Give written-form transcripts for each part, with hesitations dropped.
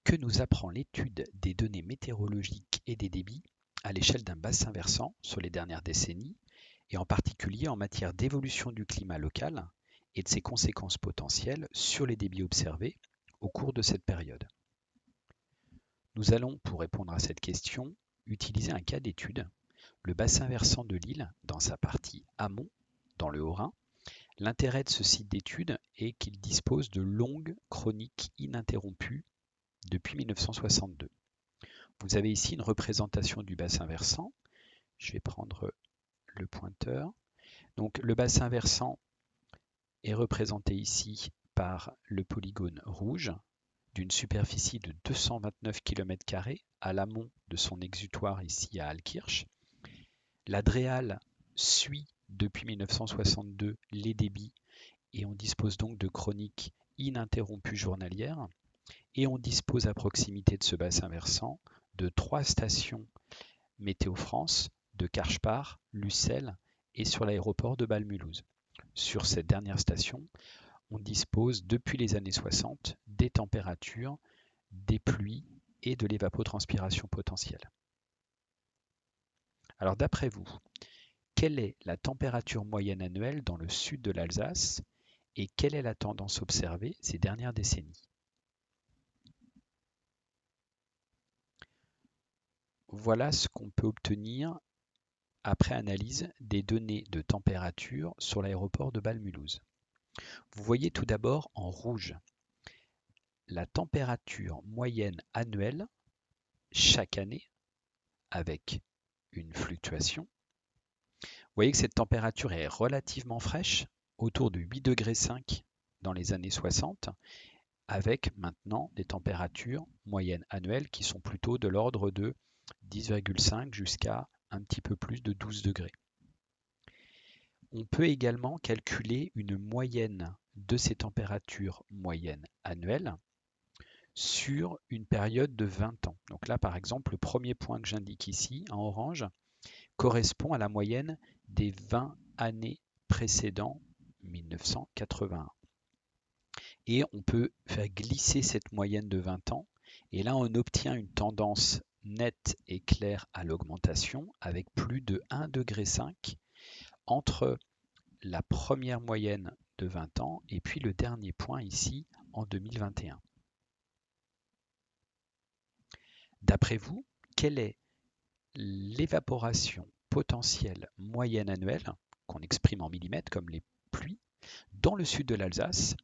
Que nous apprend l'étude des données météorologiques et des débits à l'échelle d'un bassin versant sur les dernières décennies, et en particulier en matière d'évolution du climat local et de ses conséquences potentielles sur les débits observés au cours de cette période? Nous allons, pour répondre à cette question, utiliser un cas d'étude, le bassin versant de l'Isle dans sa partie amont, dans le Haut-Rhin. L'intérêt de ce site d'étude est qu'il dispose de longues chroniques ininterrompues depuis 1962. Vous avez ici une représentation du bassin versant. Je vais prendre le pointeur. Donc le bassin versant est représenté ici par le polygone rouge d'une superficie de 229 km² à l'amont de son exutoire ici à Altkirch. La Dréal suit depuis 1962 les débits et on dispose donc de chroniques ininterrompues journalières. Et on dispose à proximité de ce bassin versant de 3 stations Météo France, de Karchpar, Lucelle et sur l'aéroport de Bâle-Mulhouse. Sur cette dernière station, on dispose depuis les années 60 des températures, des pluies et de l'évapotranspiration potentielle. Alors d'après vous, quelle est la température moyenne annuelle dans le sud de l'Alsace et quelle est la tendance observée ces dernières décennies? Voilà ce qu'on peut obtenir après analyse des données de température sur l'aéroport de Bâle-Mulhouse. Vous voyez tout d'abord en rouge la température moyenne annuelle chaque année avec une fluctuation. Vous voyez que cette température est relativement fraîche, autour de 8,5 degrés dans les années 60, avec maintenant des températures moyennes annuelles qui sont plutôt de l'ordre de 10,5 jusqu'à un petit peu plus de 12 degrés. On peut également calculer une moyenne de ces températures moyennes annuelles sur une période de 20 ans. Donc là, par exemple, le premier point que j'indique ici en orange correspond à la moyenne des 20 années précédant 1981. Et on peut faire glisser cette moyenne de 20 ans et là, on obtient une tendance nette et claire à l'augmentation avec plus de 1,5 degré entre la première moyenne de 20 ans et puis le dernier point ici en 2021. D'après vous, quelle est l'évaporation potentielle moyenne annuelle, qu'on exprime en millimètres comme les pluies, dans le sud de l'Alsace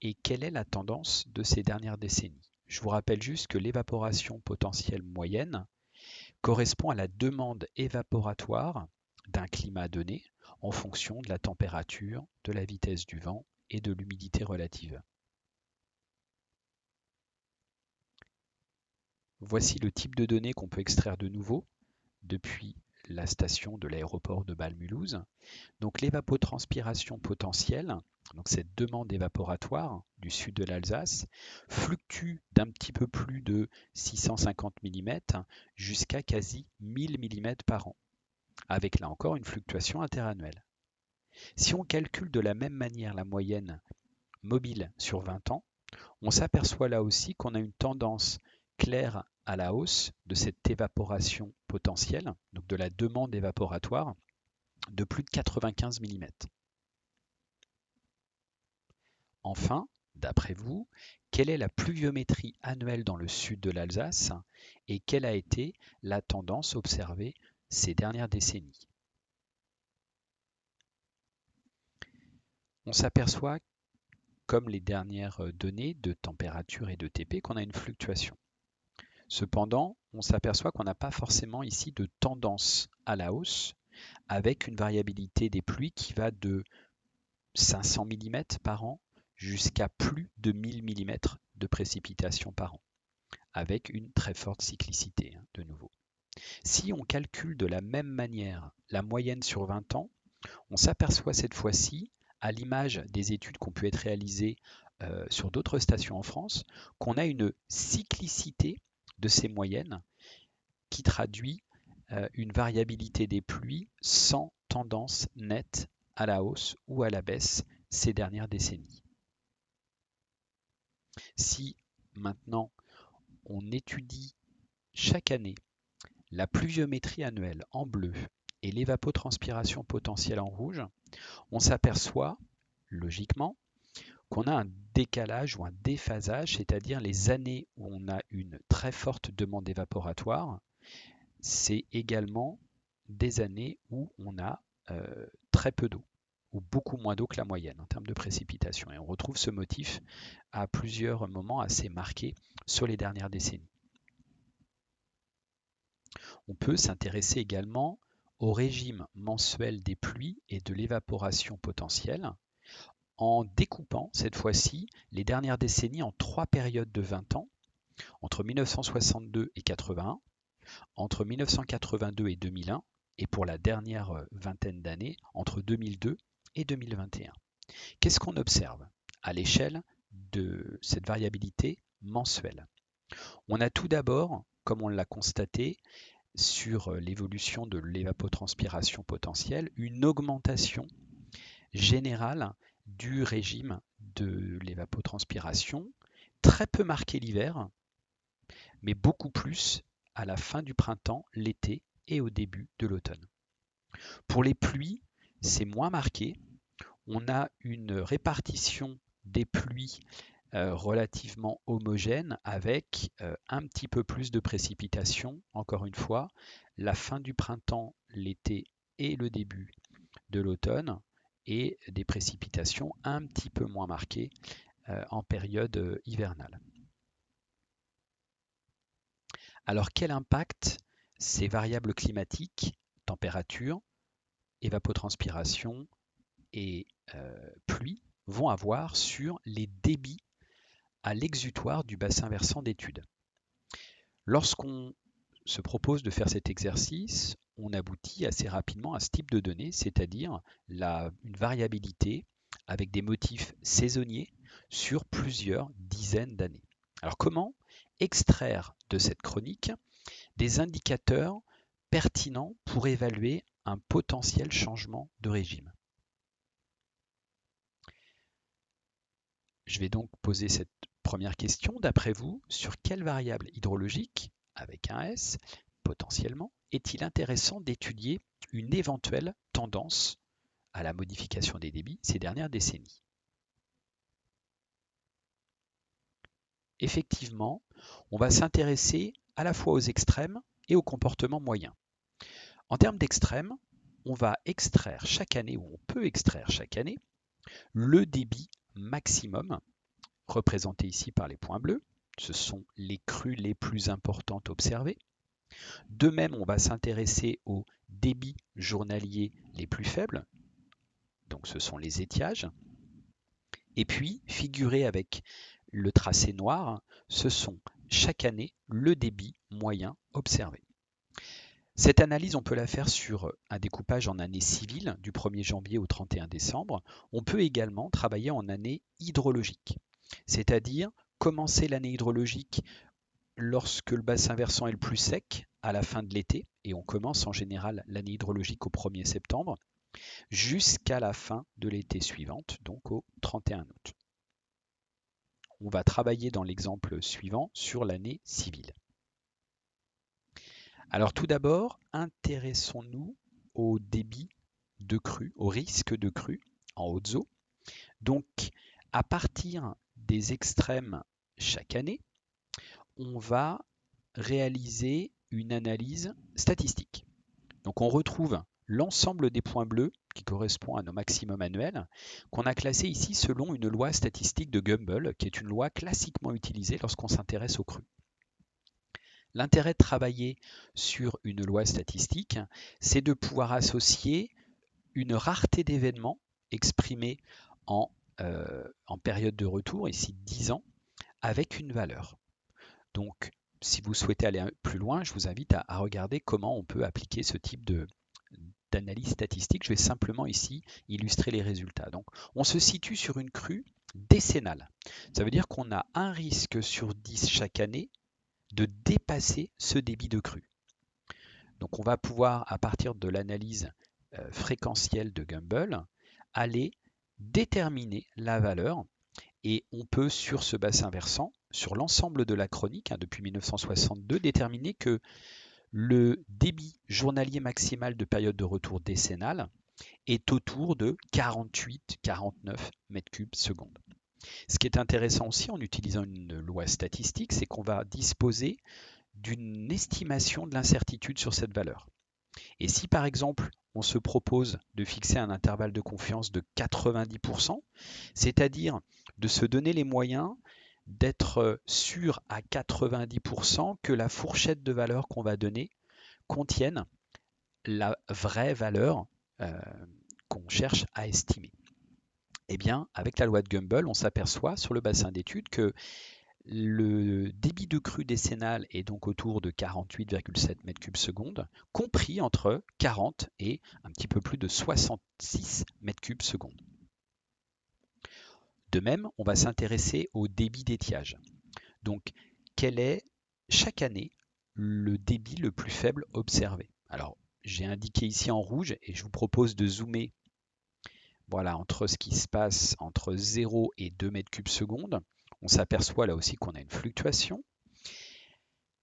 et quelle est la tendance de ces dernières décennies? Je vous rappelle juste que l'évaporation potentielle moyenne correspond à la demande évaporatoire d'un climat donné en fonction de la température, de la vitesse du vent et de l'humidité relative. Voici le type de données qu'on peut extraire de nouveau depuis la station de l'aéroport de Bâle-Mulhouse. Donc l'évapotranspiration potentielle, donc cette demande évaporatoire du sud de l'Alsace, fluctue d'un petit peu plus de 650 mm jusqu'à quasi 1000 mm par an, avec là encore une fluctuation interannuelle. Si on calcule de la même manière la moyenne mobile sur 20 ans, on s'aperçoit là aussi qu'on a une tendance claire à la hausse de cette évaporation potentielle, donc de la demande évaporatoire, de plus de 95 mm. Enfin, d'après vous, quelle est la pluviométrie annuelle dans le sud de l'Alsace et quelle a été la tendance observée ces dernières décennies? On s'aperçoit, comme les dernières données de température et de TP, qu'on a une fluctuation. Cependant, on s'aperçoit qu'on n'a pas forcément ici de tendance à la hausse, avec une variabilité des pluies qui va de 500 mm par an jusqu'à plus de 1000 mm de précipitations par an, avec une très forte cyclicité de nouveau. Si on calcule de la même manière la moyenne sur 20 ans, on s'aperçoit cette fois-ci, à l'image des études qui ont pu être réalisées sur d'autres stations en France, qu'on a une cyclicité de ces moyennes qui traduit une variabilité des pluies sans tendance nette à la hausse ou à la baisse ces dernières décennies. Si maintenant on étudie chaque année la pluviométrie annuelle en bleu et l'évapotranspiration potentielle en rouge, on s'aperçoit logiquement qu'on a un décalage ou un déphasage, c'est-à-dire les années où on a une très forte demande évaporatoire, c'est également des années où on a très peu d'eau, ou beaucoup moins d'eau que la moyenne en termes de précipitation. Et on retrouve ce motif à plusieurs moments assez marqués sur les dernières décennies. On peut s'intéresser également au régime mensuel des pluies et de l'évaporation potentielle, en découpant cette fois-ci les dernières décennies en 3 périodes de 20 ans, entre 1962 et 81, entre 1982 et 2001, et pour la dernière vingtaine d'années, entre 2002 et 2021. Qu'est-ce qu'on observe à l'échelle de cette variabilité mensuelle? On a tout d'abord, comme on l'a constaté, sur l'évolution de l'évapotranspiration potentielle, une augmentation générale du régime de l'évapotranspiration, très peu marqué l'hiver, mais beaucoup plus à la fin du printemps, l'été et au début de l'automne. Pour les pluies, c'est moins marqué. On a une répartition des pluies relativement homogène avec un petit peu plus de précipitations, encore une fois, la fin du printemps, l'été et le début de l'automne, et des précipitations un petit peu moins marquées en période hivernale. Alors quel impact ces variables climatiques, température, évapotranspiration et pluie, vont avoir sur les débits à l'exutoire du bassin versant d'étude? Lorsqu'on se propose de faire cet exercice, on aboutit assez rapidement à ce type de données, c'est-à-dire une variabilité avec des motifs saisonniers sur plusieurs dizaines d'années. Alors comment extraire de cette chronique des indicateurs pertinents pour évaluer un potentiel changement de régime? Je vais donc poser cette première question. D'après vous, sur quelle variable hydrologique, avec un S, potentiellement, est-il intéressant d'étudier une éventuelle tendance à la modification des débits ces dernières décennies? Effectivement, on va s'intéresser à la fois aux extrêmes et aux comportements moyens. En termes d'extrêmes, on va extraire chaque année, ou on peut extraire chaque année, le débit maximum, représenté ici par les points bleus. Ce sont les crues les plus importantes observées. De même, on va s'intéresser aux débits journaliers les plus faibles, donc ce sont les étiages. Et puis, figuré avec le tracé noir, ce sont chaque année le débit moyen observé. Cette analyse, on peut la faire sur un découpage en année civile du 1er janvier au 31 décembre. On peut également travailler en année hydrologique, c'est-à-dire commencer l'année hydrologique lorsque le bassin versant est le plus sec à la fin de l'été, et on commence en général l'année hydrologique au 1er septembre, jusqu'à la fin de l'été suivante, donc au 31 août. On va travailler dans l'exemple suivant sur l'année civile. Alors tout d'abord, intéressons-nous au débit de crue, au risque de crue en hautes eaux. Donc à partir des extrêmes chaque année, on va réaliser une analyse statistique. Donc on retrouve l'ensemble des points bleus qui correspond à nos maximums annuels, qu'on a classés ici selon une loi statistique de Gumbel, qui est une loi classiquement utilisée lorsqu'on s'intéresse aux crues. L'intérêt de travailler sur une loi statistique, c'est de pouvoir associer une rareté d'événements exprimée en période de retour, ici 10 ans, avec une valeur. Donc, si vous souhaitez aller plus loin, je vous invite à regarder comment on peut appliquer ce type d'analyse statistique. Je vais simplement ici illustrer les résultats. Donc, on se situe sur une crue décennale. Ça veut dire qu'on a un risque sur 10 chaque année de dépasser ce débit de crue. Donc, on va pouvoir, à partir de l'analyse fréquentielle de Gumbel, aller déterminer la valeur, et on peut, sur ce bassin versant, sur l'ensemble de la chronique, depuis 1962, déterminer que le débit journalier maximal de période de retour décennale est autour de 48-49 mètres cubes secondes. Ce qui est intéressant aussi en utilisant une loi statistique, c'est qu'on va disposer d'une estimation de l'incertitude sur cette valeur. Et si par exemple on se propose de fixer un intervalle de confiance de 90%, c'est-à-dire de se donner les moyens d'être sûr à 90% que la fourchette de valeur qu'on va donner contienne la vraie valeur qu'on cherche à estimer. Eh bien, avec la loi de Gumbel, on s'aperçoit sur le bassin d'études que le débit de crue décennale est donc autour de 48,7 m3 secondes, compris entre 40 et un petit peu plus de 66 m3 secondes. De même, on va s'intéresser au débit d'étiage. Donc, quel est chaque année le débit le plus faible observé? Alors, j'ai indiqué ici en rouge et je vous propose de zoomer entre ce qui se passe entre 0 et 2 m3 secondes. On s'aperçoit là aussi qu'on a une fluctuation.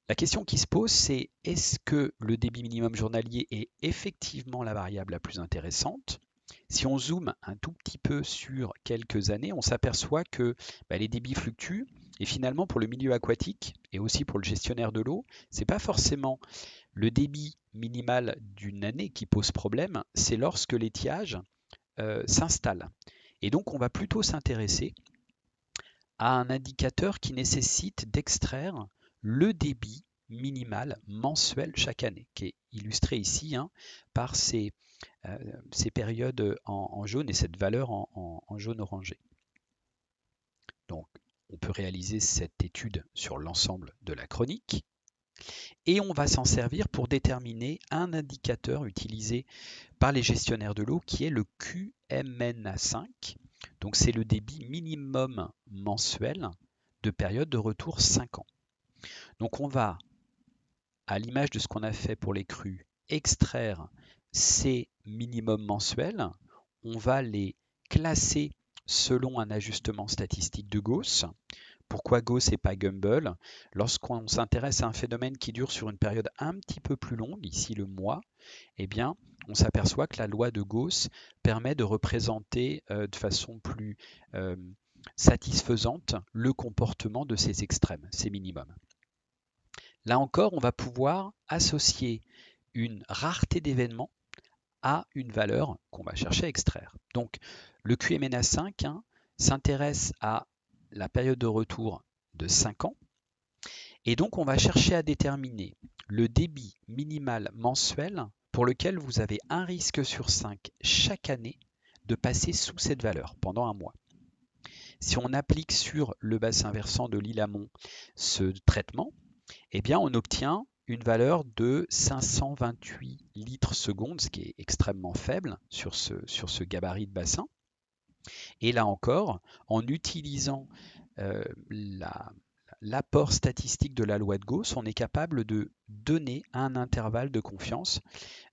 La question qui se pose, c'est est-ce que le débit minimum journalier est effectivement la variable la plus intéressante? Si on zoome un tout petit peu sur quelques années, on s'aperçoit que les débits fluctuent et finalement pour le milieu aquatique et aussi pour le gestionnaire de l'eau, ce n'est pas forcément le débit minimal d'une année qui pose problème, c'est lorsque l'étiage s'installe. Et donc on va plutôt s'intéresser à un indicateur qui nécessite d'extraire le débit minimal mensuel chaque année, qui est illustré ici par ces périodes en jaune et cette valeur en jaune orangé. Donc on peut réaliser cette étude sur l'ensemble de la chronique et on va s'en servir pour déterminer un indicateur utilisé par les gestionnaires de l'eau qui est le QMNA5. Donc c'est le débit minimum mensuel de période de retour 5 ans. Donc on va, à l'image de ce qu'on a fait pour les crues, extraire ces minimums mensuels. On va les classer selon un ajustement statistique de Gauss. Pourquoi Gauss et pas Gumbel? Lorsqu'on s'intéresse à un phénomène qui dure sur une période un petit peu plus longue, ici le mois, eh bien, on s'aperçoit que la loi de Gauss permet de représenter de façon plus satisfaisante le comportement de ces extrêmes, ces minimums. Là encore, on va pouvoir associer une rareté d'événements à une valeur qu'on va chercher à extraire. Donc, le QMNA5 s'intéresse à la période de retour de 5 ans. Et donc, on va chercher à déterminer le débit minimal mensuel pour lequel vous avez un risque sur 5 chaque année de passer sous cette valeur pendant un mois. Si on applique sur le bassin versant de l'île Amont ce traitement, eh bien, on obtient une valeur de 528 litres secondes, ce qui est extrêmement faible sur ce gabarit de bassin. Et là encore, en utilisant l'apport statistique de la loi de Gauss, on est capable de donner un intervalle de confiance,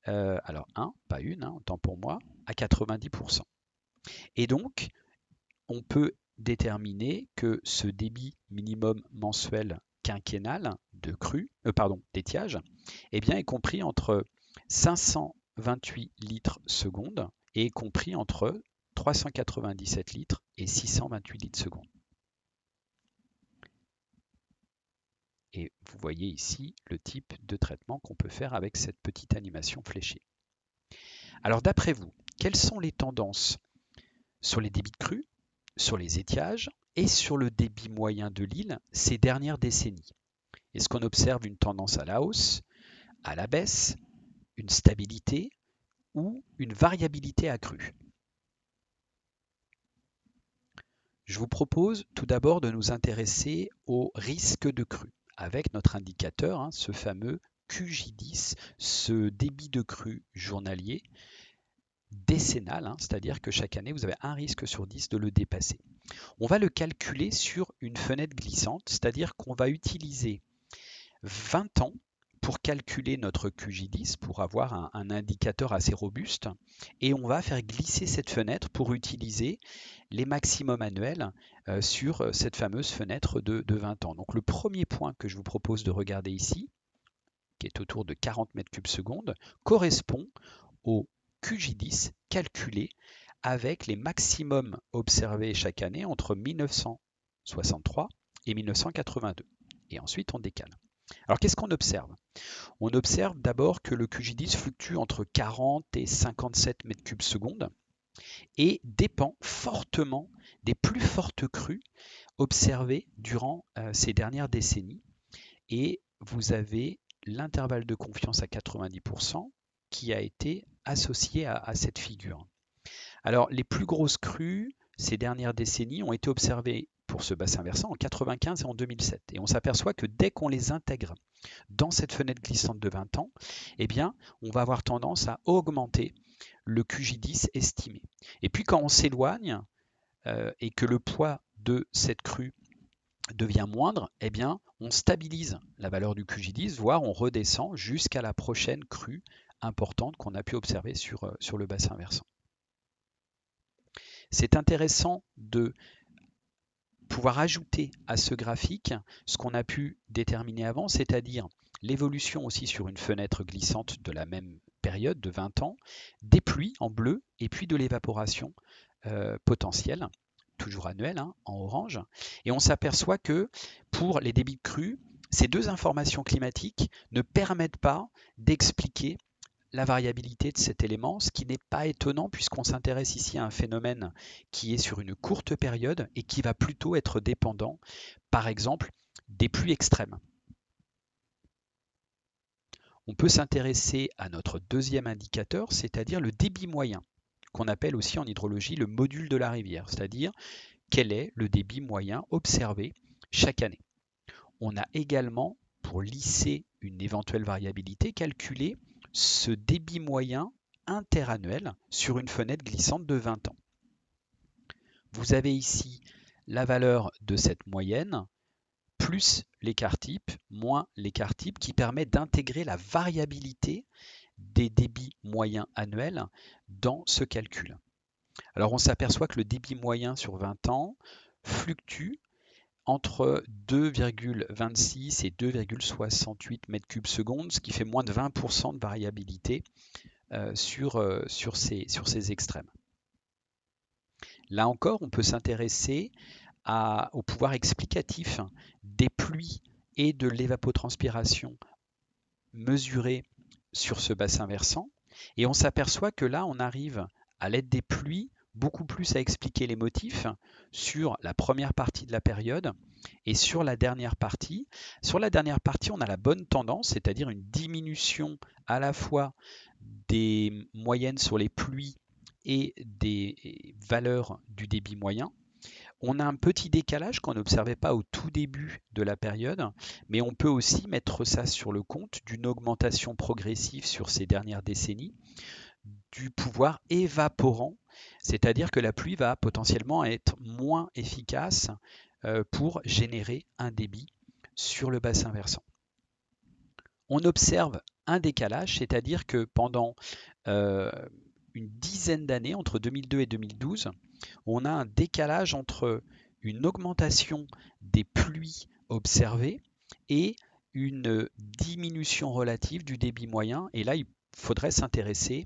alors 1, pas une, autant pour moi, à 90%. Et donc, on peut déterminer que ce débit minimum mensuel quinquennal de crue, d'étiage, est compris entre 528 litres secondes et est compris entre 397 litres et 628 litres secondes. Et vous voyez ici le type de traitement qu'on peut faire avec cette petite animation fléchée. Alors d'après vous, quelles sont les tendances sur les débits de crue, sur les étiages et sur le débit moyen de l'île ces dernières décennies? Est-ce qu'on observe une tendance à la hausse, à la baisse, une stabilité ou une variabilité accrue? Je vous propose tout d'abord de nous intéresser au risque de crue avec notre indicateur, ce fameux QJ10, ce débit de crue journalier décennal, c'est-à-dire que chaque année vous avez un risque sur 10 de le dépasser. On va le calculer sur une fenêtre glissante, c'est-à-dire qu'on va utiliser 20 ans pour calculer notre QJ10, pour avoir un indicateur assez robuste, et on va faire glisser cette fenêtre pour utiliser les maximums annuels sur cette fameuse fenêtre de 20 ans. Donc le premier point que je vous propose de regarder ici, qui est autour de 40 mètres cubes secondes, correspond au QJ10 calculé avec les maximums observés chaque année entre 1963 et 1982. Et ensuite, on décale. Alors, qu'est-ce qu'on observe? On observe d'abord que le QJ10 fluctue entre 40 et 57 mètres cubes secondes et dépend fortement des plus fortes crues observées durant ces dernières décennies. Et vous avez l'intervalle de confiance à 90% qui a été associé à cette figure. Alors, les plus grosses crues ces dernières décennies ont été observées pour ce bassin versant en 1995 et en 2007. Et on s'aperçoit que dès qu'on les intègre dans cette fenêtre glissante de 20 ans, eh bien, on va avoir tendance à augmenter le QJ10 estimé. Et puis quand on s'éloigne et que le poids de cette crue devient moindre, eh bien, on stabilise la valeur du QJ10, voire on redescend jusqu'à la prochaine crue importante qu'on a pu observer sur le bassin versant. C'est intéressant de pouvoir ajouter à ce graphique ce qu'on a pu déterminer avant, c'est-à-dire l'évolution aussi sur une fenêtre glissante de la même période de 20 ans, des pluies en bleu et puis de l'évaporation potentielle, toujours annuelle, en orange. Et on s'aperçoit que pour les débits de crue, ces deux informations climatiques ne permettent pas d'expliquer la variabilité de cet élément, ce qui n'est pas étonnant puisqu'on s'intéresse ici à un phénomène qui est sur une courte période et qui va plutôt être dépendant, par exemple, des pluies extrêmes. On peut s'intéresser à notre deuxième indicateur, c'est-à-dire le débit moyen, qu'on appelle aussi en hydrologie le module de la rivière, c'est-à-dire quel est le débit moyen observé chaque année. On a également, pour lisser une éventuelle variabilité, calculé ce débit moyen interannuel sur une fenêtre glissante de 20 ans. Vous avez ici la valeur de cette moyenne, plus l'écart type, moins l'écart type, qui permet d'intégrer la variabilité des débits moyens annuels dans ce calcul. Alors on s'aperçoit que le débit moyen sur 20 ans fluctue entre 2,26 et 2,68 mètres cubes secondes, ce qui fait moins de 20% de variabilité sur ces extrêmes. Là encore, on peut s'intéresser au pouvoir explicatif des pluies et de l'évapotranspiration mesurées sur ce bassin versant. Et on s'aperçoit que là, on arrive à l'aide des pluies beaucoup plus à expliquer les motifs sur la première partie de la période et sur la dernière partie. Sur la dernière partie, on a la bonne tendance, c'est-à-dire une diminution à la fois des moyennes sur les pluies et des valeurs du débit moyen. On a un petit décalage qu'on n'observait pas au tout début de la période, mais on peut aussi mettre ça sur le compte d'une augmentation progressive sur ces dernières décennies du pouvoir évaporant, c'est-à-dire que la pluie va potentiellement être moins efficace pour générer un débit sur le bassin versant. On observe un décalage, c'est-à-dire que pendant une dizaine d'années, entre 2002 et 2012, on a un décalage entre une augmentation des pluies observées et une diminution relative du débit moyen. Et là, il faudrait s'intéresser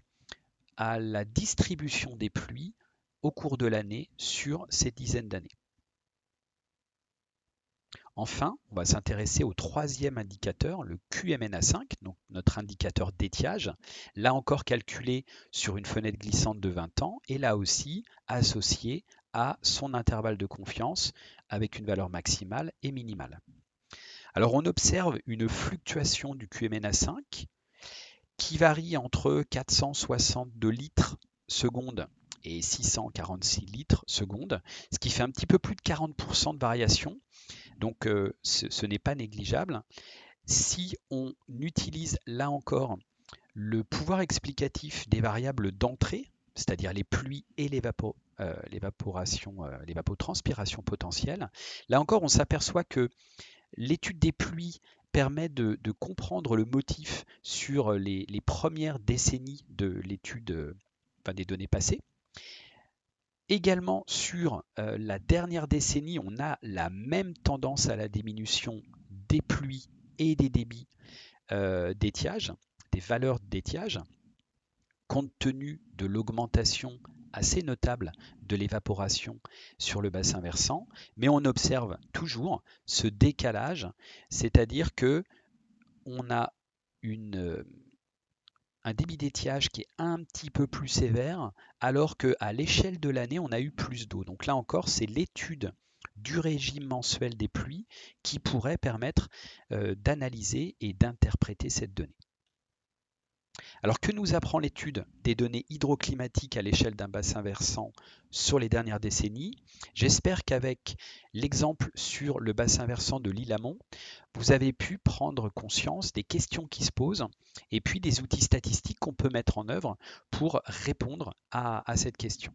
à la distribution des pluies au cours de l'année sur ces dizaines d'années. Enfin, on va s'intéresser au troisième indicateur, le QMNA5, donc notre indicateur d'étiage, là encore calculé sur une fenêtre glissante de 20 ans et là aussi associé à son intervalle de confiance avec une valeur maximale et minimale. Alors on observe une fluctuation du QMNA5 qui varie entre 462 litres seconde et 646 litres seconde, ce qui fait un petit peu plus de 40% de variation. Donc ce n'est pas négligeable. Si on utilise là encore le pouvoir explicatif des variables d'entrée, c'est-à-dire les pluies et l'évapotranspiration potentielle, là encore on s'aperçoit que l'étude des pluies permet de comprendre le motif sur les premières décennies de l'étude, des données passées. Également sur la dernière décennie, on a la même tendance à la diminution des pluies et des débits d'étiage, des valeurs d'étiage, compte tenu de l'augmentation assez notable de l'évaporation sur le bassin versant, mais on observe toujours ce décalage, c'est-à-dire que on a un débit d'étiage qui est un petit peu plus sévère, alors qu'à l'échelle de l'année, on a eu plus d'eau. Donc là encore, c'est l'étude du régime mensuel des pluies qui pourrait permettre d'analyser et d'interpréter cette donnée. Alors que nous apprend l'étude des données hydroclimatiques à l'échelle d'un bassin versant sur les dernières décennies? J'espère qu'avec l'exemple sur le bassin versant de l'île Amont, vous avez pu prendre conscience des questions qui se posent et puis des outils statistiques qu'on peut mettre en œuvre pour répondre à cette question.